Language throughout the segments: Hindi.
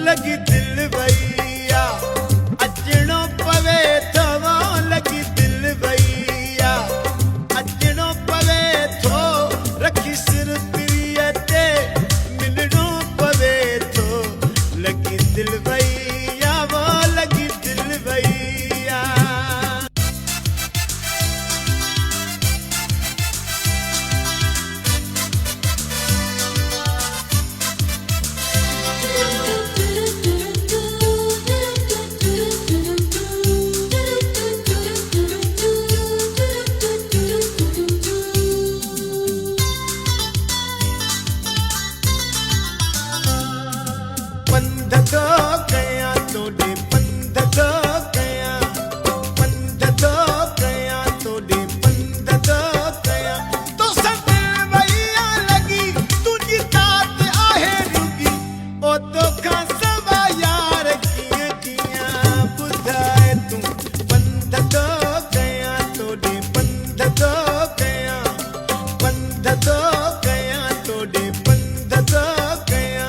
लगी दिल भैया अचणो पवे थो लगी दिल भैया अचणो पवे थो रखी सिर प्रिय ते मिलणो पवे थो लगी दिल भैया वो लगी दिल भैया पंध तो कया तोड़े पंध तो कया पंध तो कया तोड़े पंध तो कया तो सब भैया लगी तुझी तात आहे रुगी ओ तो खा सवा यार किया किया बुधाए तू पंध तो कया तोड़े पंध तो कया पंध तो कया तोड़े पंध तो कया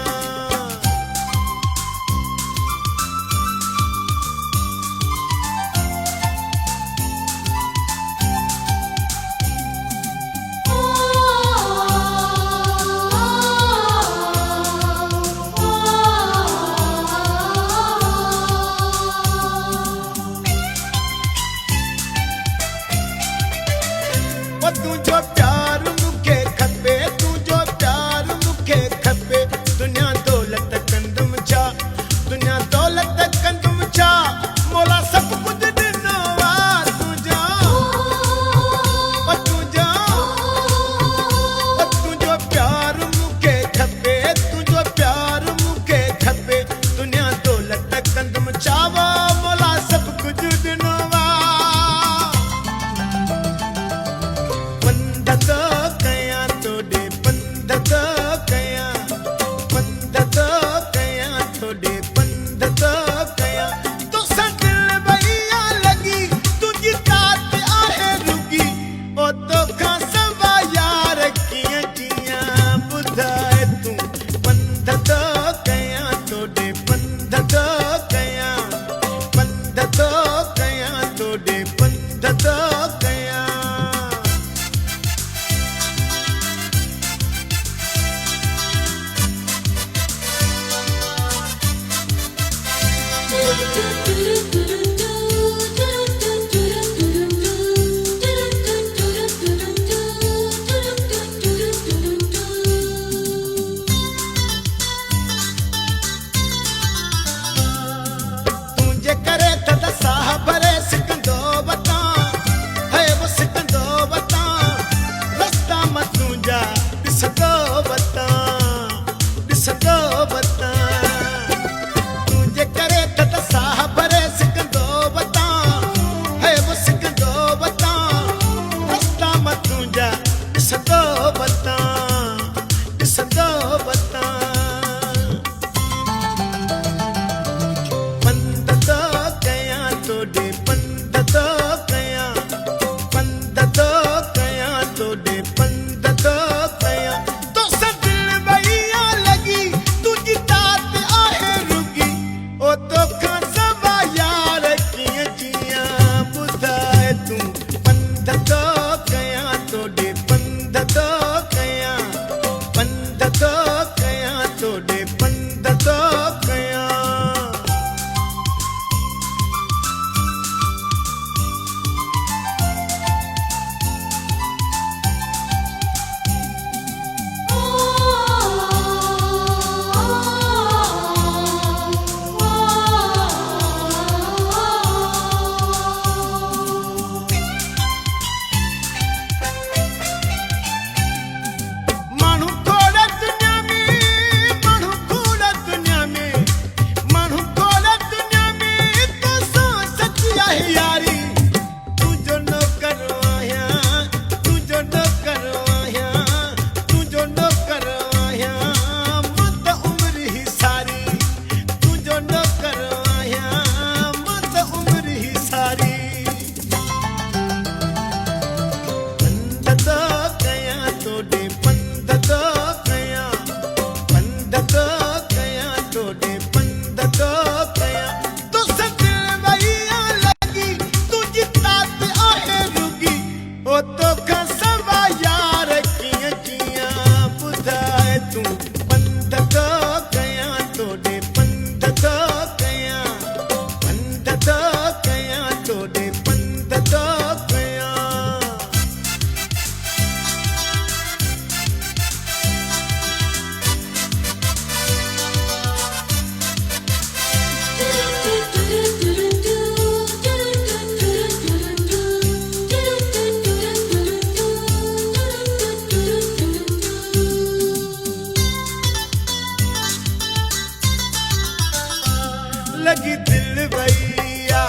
लगी दिल भैया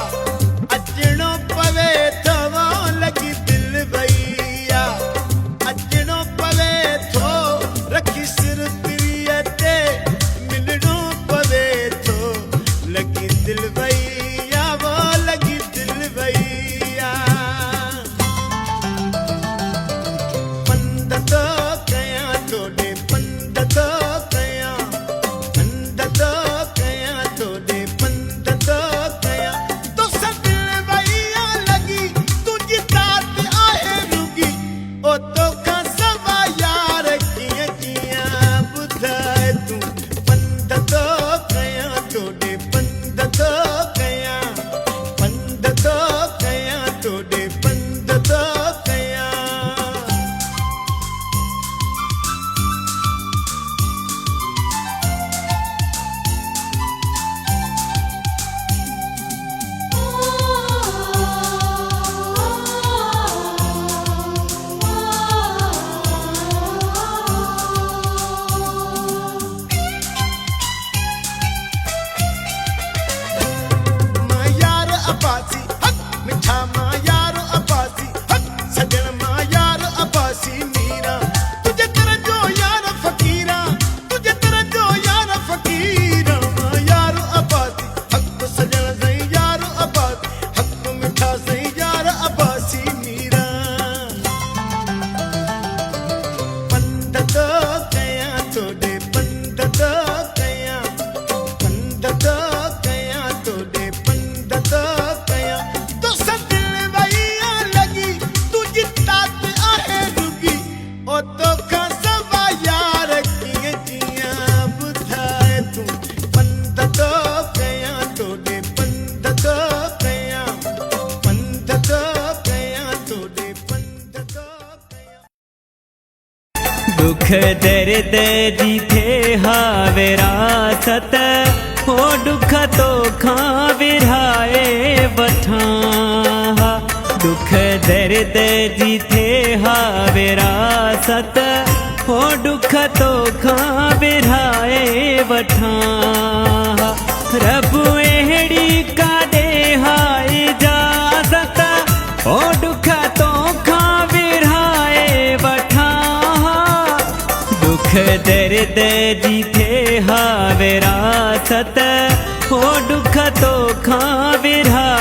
अचणो पवे थो लगी दिल भैया अचणो पवे थो रखी सिर तिरिय ते मिलणो पवे थो लगी दिल भैया वो लगी दिल भैया पंध तो कयां तोड़े पंध तो कयां पंध तो कयां तोड़े पंध तो कयां तो दिल भैया लगी तुझी तात आहे रुगी ओ तो का सवा यार कियां कियां बुधाए तू पंध तो कयां तोड़े पंध तो कयां पंध तो कयां तोड़े पंध तो कयां मां यार अब्बासी हक मिठा मां यार अब्बासी हक सजन मां यार अब्बासी मीरा तुझे कर जो यार फकीरा तुझे कर जो यार फकीरा मां यार अब्बासी हक सजन सही यार अब्बासी हक मिठा सही यार अब्बासी मीरा पंध तो कयां तोड़े पंध तो कयां पंध तो कयां तोड़े पंध तो कयां तो दिल भैया लगी तुझी तात आहे रुगी ओ तो का सवा यार कियां कियां बुधाए तू पंध तो कयां तोड़े पंध तो कयां पंध तो कयां तोड़े पंध तो कयां दुख दर्द जी थे हा विरासत हो दुख तो खां विरहाए वठां दुख दर्द जी थे हा विरासत हो दुख तो खां विरहाए वठां रब अहिड़ी का दे हा इजाज़त हो दुख तो खां विरहाए वठां दुख दर्द जी थे हा विरासत हो दुख तो खां विरहाए